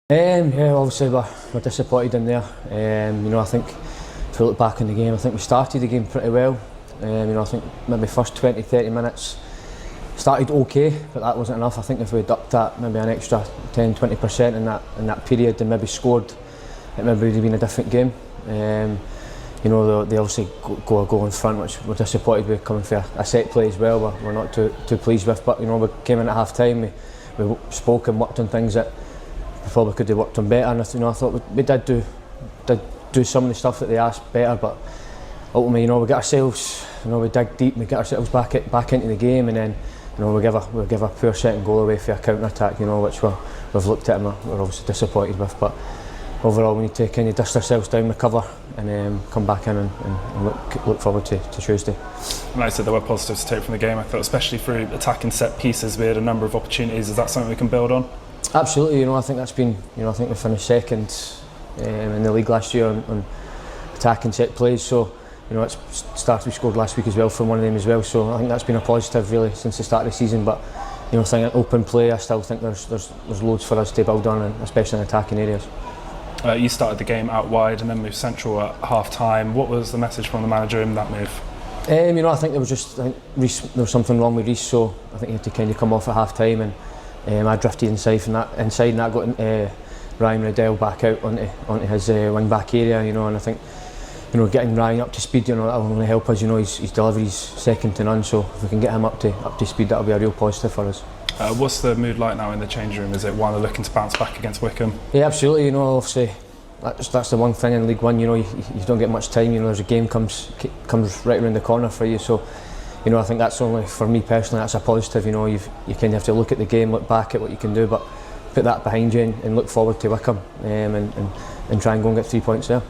Yeah, obviously we're disappointed in there. I think if we look back in the game, I think we started the game pretty well. I think maybe first 20-30 minutes started okay, but that wasn't enough. I think if we'd upped that maybe an extra 10-20% in that period and maybe scored, it maybe would have been a different game. They obviously go a goal in front, which we're disappointed with, coming for a set play as well. We're not too pleased with, but we came in at half time. We spoke and worked on things that we probably could have worked on better, and I thought we did do some of the stuff that they asked better, but ultimately, we get ourselves, we dig deep, we get ourselves back into the game, and then we give a poor second goal away for a counter attack, which we've looked at and we're obviously disappointed with. But overall, we need to kind of dust ourselves down, recover, and come back in and look forward to Tuesday. Like I said, there were positives to take from the game. I thought, especially through attacking set pieces, we had a number of opportunities. Is that something we can build on? Absolutely. I think that's been. I think we finished second in the league last year on attacking set plays. So it's started. We scored last week as well from one of them as well. So I think that's been a positive really since the start of the season. But I think open play, I still think there's loads for us to build on, and especially in attacking areas. You started the game out wide and then moved central at half time. What was the message from the manager in that move? I think there was something wrong with Reece, so I think he had to kind of come off at half time, and I drifted inside and that got Ryan Riddell back out onto his wing back area, and I think getting Ryan up to speed, that will only help us. His delivery's second to none, so if we can get him up to speed, that'll be a real positive for us. What's the mood like now in the changing room? Is it one looking to bounce back against Wycombe? Yeah, absolutely. Obviously that's the one thing in League One. You don't get much time. There's a game comes right around the corner for you. So I think that's only, for me personally, that's a positive. You kind of have to look at the game, look back at what you can do, but put that behind you and look forward to Wycombe and try and go and get 3 points there.